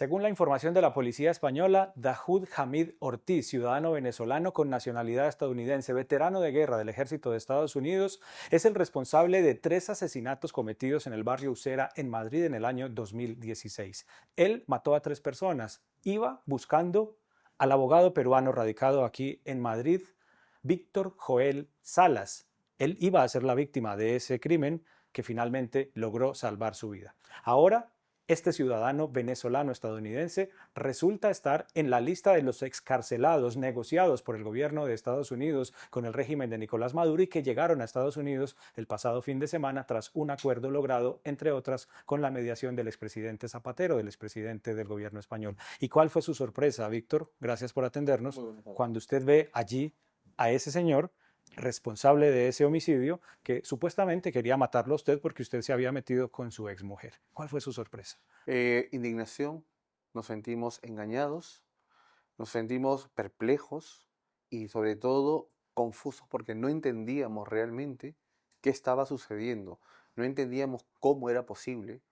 Según la información de la policía española, Dahoud Hamid Ortiz, ciudadano venezolano con nacionalidad estadounidense, veterano de guerra del ejército de Estados Unidos, es el responsable de 3 asesinatos cometidos en el barrio Usera, en Madrid, en el año 2016. Él mató a 3 personas. Iba buscando al abogado peruano radicado aquí en Madrid, Víctor Joel Salas. Él iba a ser la víctima de ese crimen que finalmente logró salvar su vida. Ahora, este ciudadano venezolano-estadounidense resulta estar en la lista de los excarcelados negociados por el gobierno de Estados Unidos con el régimen de Nicolás Maduro y que llegaron a Estados Unidos el pasado fin de semana tras un acuerdo logrado, entre otras, con la mediación del expresidente Zapatero, del expresidente del gobierno español. ¿Y cuál fue su sorpresa, Víctor? Gracias por atendernos. Cuando usted ve allí a ese señor responsable de ese homicidio que supuestamente quería matarlo a usted porque usted se había metido con su exmujer. ¿Cuál fue su sorpresa? Indignación, nos sentimos engañados, nos sentimos perplejos y sobre todo confusos porque no entendíamos realmente qué estaba sucediendo. No entendíamos cómo era posible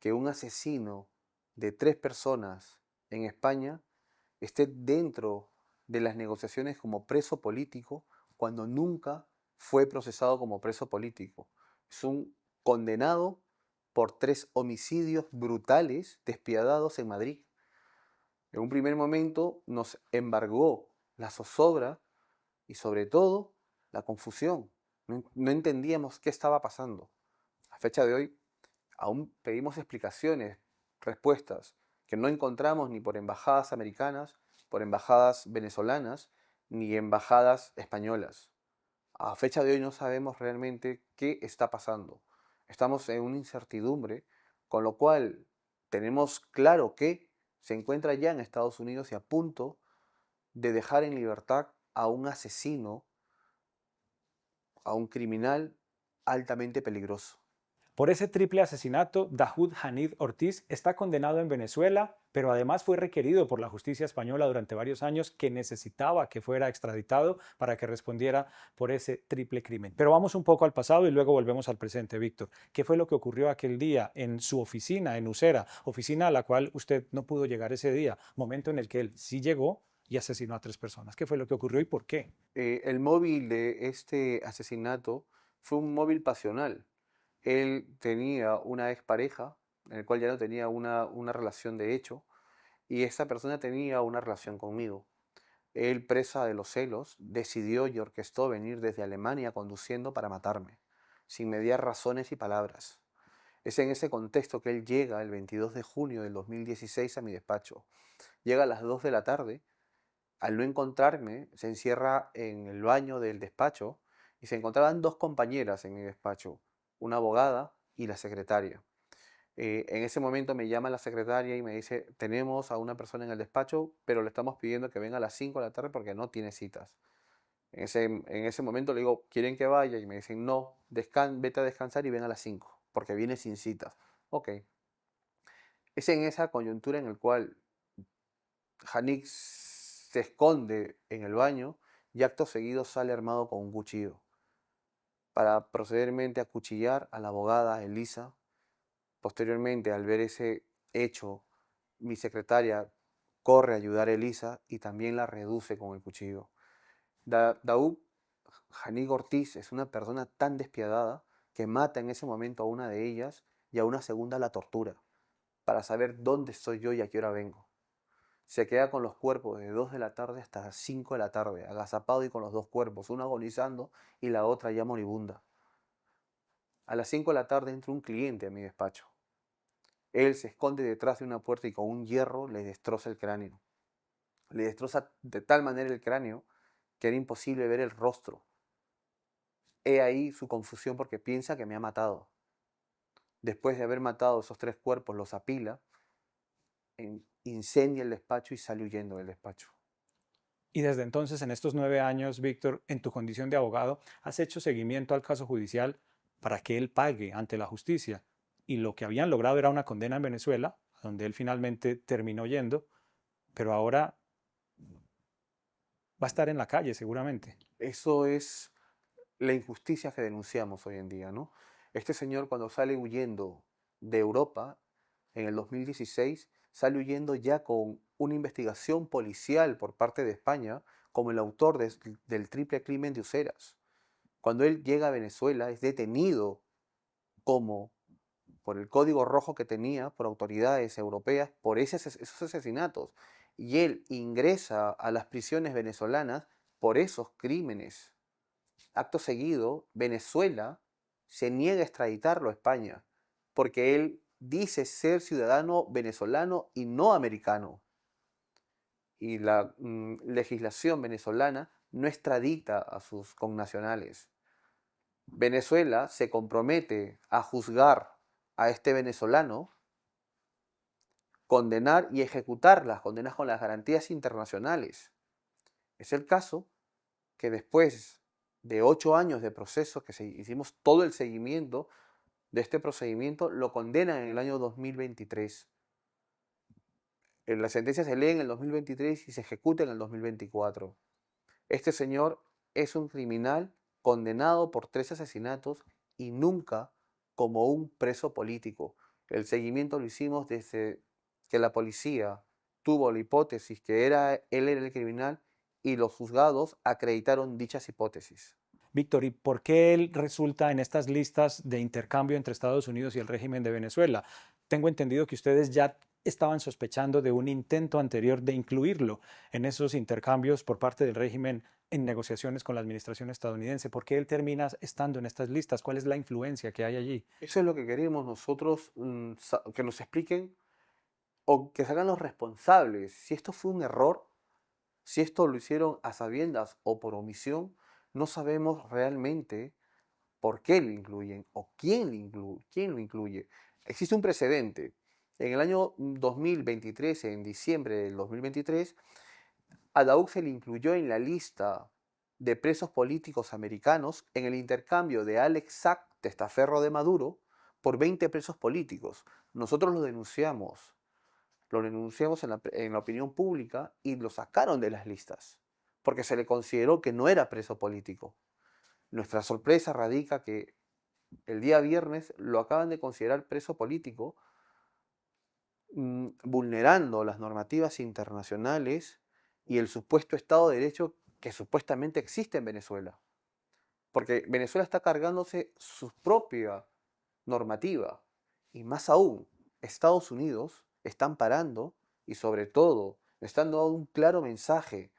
que un asesino de 3 personas en España esté dentro de las negociaciones como preso político cuando nunca fue procesado como preso político. Es un condenado por 3 homicidios brutales, despiadados en Madrid. En un primer momento nos embargó la zozobra y sobre todo la confusión. No entendíamos qué estaba pasando. A fecha de hoy aún pedimos explicaciones, respuestas, que no encontramos ni por embajadas americanas, por embajadas venezolanas, ni embajadas españolas. A fecha de hoy no sabemos realmente qué está pasando. Estamos en una incertidumbre, con lo cual tenemos claro que se encuentra ya en Estados Unidos y a punto de dejar en libertad a un asesino, a un criminal altamente peligroso. Por ese triple asesinato, Dahoud Hamid Ortiz está condenado en Venezuela, pero además fue requerido por la justicia española durante varios años que necesitaba que fuera extraditado para que respondiera por ese triple crimen. Pero vamos un poco al pasado y luego volvemos al presente, Víctor. ¿Qué fue lo que ocurrió aquel día en su oficina, en Usera, oficina a la cual usted no pudo llegar ese día, momento en el que él sí llegó y asesinó a 3 personas? ¿Qué fue lo que ocurrió y por qué? El móvil de este asesinato fue un móvil pasional. Él tenía una expareja, en el cual ya no tenía una relación de hecho, y esa persona tenía una relación conmigo. Él, presa de los celos, decidió y orquestó venir desde Alemania conduciendo para matarme, sin mediar razones y palabras. Es en ese contexto que él llega el 22 de junio del 2016 a mi despacho. Llega a las 2 de la tarde. Al no encontrarme, se encierra en el baño del despacho y se encontraban 2 compañeras en mi despacho, una abogada y la secretaria. En ese momento me llama la secretaria y me dice, tenemos a una persona en el despacho, pero le estamos pidiendo que venga a las 5 de la tarde porque no tiene citas. En ese momento le digo, ¿quieren que vaya? Y me dicen, no, vete a descansar y ven a las 5 porque viene sin citas. Ok. Es en esa coyuntura en la cual Hanik se esconde en el baño y acto seguido sale armado con un cuchillo para procedermente acuchillar a la abogada Elisa. Posteriormente, al ver ese hecho, mi secretaria corre a ayudar a Elisa y también la reduce con el cuchillo. Daud Hanig Ortiz es una persona tan despiadada que mata en ese momento a una de ellas y a una segunda la tortura para saber dónde estoy yo y a qué hora vengo. Se queda con los cuerpos de 2 de la tarde hasta las 5 de la tarde, agazapado y con los 2 cuerpos, uno agonizando y la otra ya moribunda. A las 5 de la tarde entra un cliente a mi despacho. Él se esconde detrás de una puerta y con un hierro le destroza el cráneo. Le destroza de tal manera el cráneo que era imposible ver el rostro. He ahí su confusión porque piensa que me ha matado. Después de haber matado esos 3 cuerpos, los apila, incendia el despacho y sale huyendo del despacho. Y desde entonces, en estos 9 años, Víctor, en tu condición de abogado, has hecho seguimiento al caso judicial para que él pague ante la justicia. Y lo que habían logrado era una condena en Venezuela, donde él finalmente terminó yendo, pero ahora va a estar en la calle seguramente. Eso es la injusticia que denunciamos hoy en día, ¿no? Este señor cuando sale huyendo de Europa en el 2016 sale huyendo ya con una investigación policial por parte de España como el autor del triple crimen de Useras. Cuando él llega a Venezuela es detenido como por el código rojo que tenía por autoridades europeas por esos asesinatos. Y él ingresa a las prisiones venezolanas por esos crímenes. Acto seguido, Venezuela se niega a extraditarlo a España, porque él dice ser ciudadano venezolano y no americano. Y la legislación venezolana no extradita a sus connacionales. Venezuela se compromete a juzgar a este venezolano, condenar y ejecutar las condenas con las garantías internacionales. Es el caso que después de 8 años de proceso, que hicimos todo el seguimiento de este procedimiento, lo condenan en el año 2023. La sentencia se lee en el 2023 y se ejecuta en el 2024. Este señor es un criminal condenado por 3 asesinatos y nunca como un preso político. El seguimiento lo hicimos desde que la policía tuvo la hipótesis que él era el criminal y los juzgados acreditaron dichas hipótesis. Víctor, ¿y por qué él resulta en estas listas de intercambio entre Estados Unidos y el régimen de Venezuela? Tengo entendido que ustedes ya estaban sospechando de un intento anterior de incluirlo en esos intercambios por parte del régimen en negociaciones con la administración estadounidense. ¿Por qué él termina estando en estas listas? ¿Cuál es la influencia que hay allí? Eso es lo que queremos nosotros, que nos expliquen o que se hagan los responsables. Si esto fue un error, si esto lo hicieron a sabiendas o por omisión, no sabemos realmente por qué lo incluyen o quién lo incluye. Existe un precedente. En el año 2023, en diciembre del 2023, a Daoud se le incluyó en la lista de presos políticos americanos en el intercambio de Alex Sack, testaferro de Maduro, por 20 presos políticos. Nosotros lo denunciamos en la opinión pública y lo sacaron de las listas, porque se le consideró que no era preso político. Nuestra sorpresa radica que el día viernes lo acaban de considerar preso político, vulnerando las normativas internacionales y el supuesto Estado de Derecho que supuestamente existe en Venezuela. Porque Venezuela está cargándose su propia normativa. Y más aún, Estados Unidos está amparando y sobre todo están dando un claro mensaje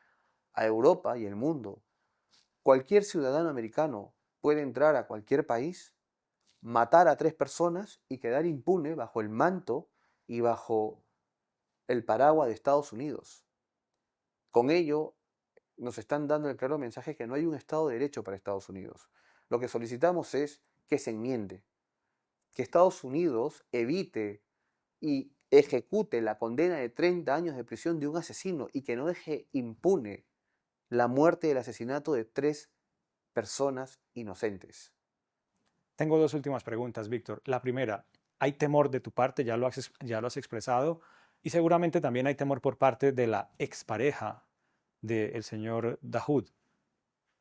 a Europa y el mundo. Cualquier ciudadano americano puede entrar a cualquier país, matar a 3 personas y quedar impune bajo el manto y bajo el paraguas de Estados Unidos. Con ello, nos están dando el claro mensaje que no hay un Estado de Derecho para Estados Unidos. Lo que solicitamos es que se enmiende, que Estados Unidos evite y ejecute la condena de 30 años de prisión de un asesino y que no deje impune la muerte y el asesinato de 3 personas inocentes. Tengo dos últimas preguntas, Víctor. La primera, ¿hay temor de tu parte? Ya lo has expresado. Y seguramente también hay temor por parte de la expareja del señor Dahoud,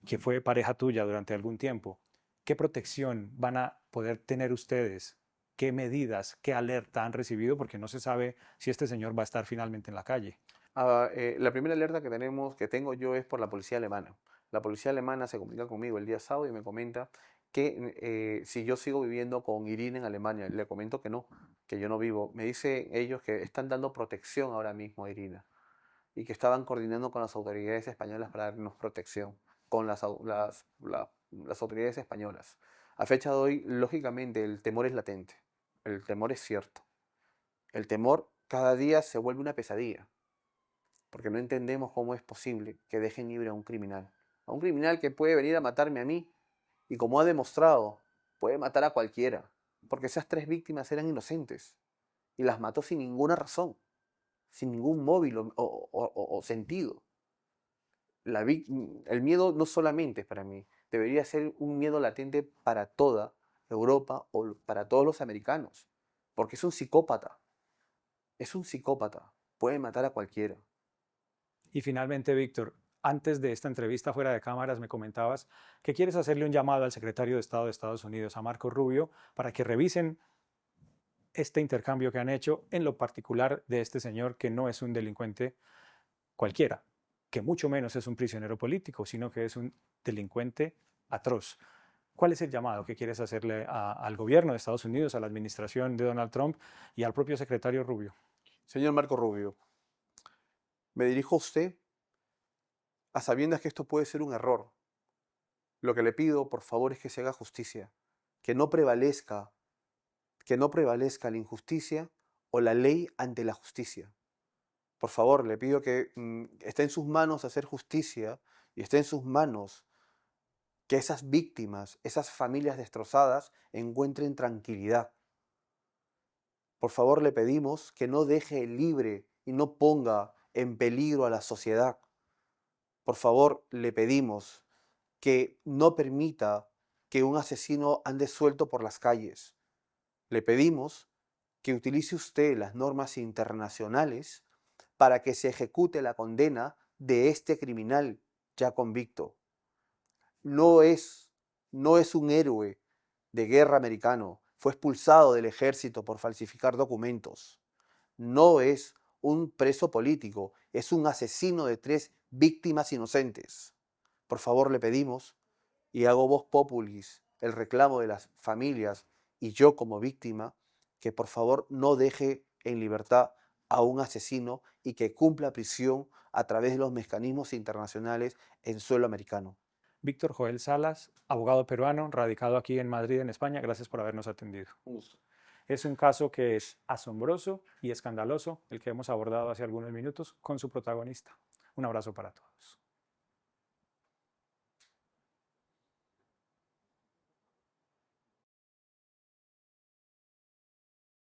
que fue pareja tuya durante algún tiempo. ¿Qué protección van a poder tener ustedes? ¿Qué medidas, qué alerta han recibido? Porque no se sabe si este señor va a estar finalmente en la calle. La primera alerta que tengo yo es por la policía alemana. La policía alemana se comunica conmigo el día sábado y me comenta que si yo sigo viviendo con Irina en Alemania. Le comento que no, que yo no vivo. Me dicen ellos que están dando protección ahora mismo a Irina y que estaban coordinando con las autoridades españolas para darnos protección, con las autoridades españolas. A fecha de hoy, lógicamente, el temor es latente, el temor es cierto. El temor cada día se vuelve una pesadilla porque no entendemos cómo es posible que dejen libre a un criminal que puede venir a matarme a mí, y como ha demostrado, puede matar a cualquiera, porque esas 3 víctimas eran inocentes, y las mató sin ninguna razón, sin ningún móvil o sentido. El miedo no solamente es para mí, debería ser un miedo latente para toda Europa o para todos los americanos, porque es un psicópata, puede matar a cualquiera. Y finalmente, Víctor, antes de esta entrevista fuera de cámaras me comentabas que quieres hacerle un llamado al secretario de Estado de Estados Unidos, a Marco Rubio, para que revisen este intercambio que han hecho, en lo particular de este señor que no es un delincuente cualquiera, que mucho menos es un prisionero político, sino que es un delincuente atroz. ¿Cuál es el llamado que quieres hacerle al gobierno de Estados Unidos, a la administración de Donald Trump y al propio secretario Rubio? Señor Marco Rubio, me dirijo a usted a sabiendas que esto puede ser un error. Lo que le pido, por favor, es que se haga justicia, que no prevalezca, que no prevalezca la injusticia o la ley ante la justicia. Por favor, le pido que esté en sus manos hacer justicia y esté en sus manos que esas víctimas, esas familias destrozadas, encuentren tranquilidad. Por favor, le pedimos que no deje libre y no ponga en peligro a la sociedad. Por favor, le pedimos que no permita que un asesino ande suelto por las calles. Le pedimos que utilice usted las normas internacionales para que se ejecute la condena de este criminal ya convicto. No es, no es un héroe de guerra americano, fue expulsado del ejército por falsificar documentos. No es un preso político, es un asesino de 3 víctimas inocentes. Por favor, le pedimos, y hago voz populis, el reclamo de las familias y yo como víctima, que por favor no deje en libertad a un asesino y que cumpla prisión a través de los mecanismos internacionales en suelo americano. Víctor Joel Salas, abogado peruano, radicado aquí en Madrid, en España. Gracias por habernos atendido. Un gusto. Es un caso que es asombroso y escandaloso, el que hemos abordado hace algunos minutos con su protagonista. Un abrazo para todos.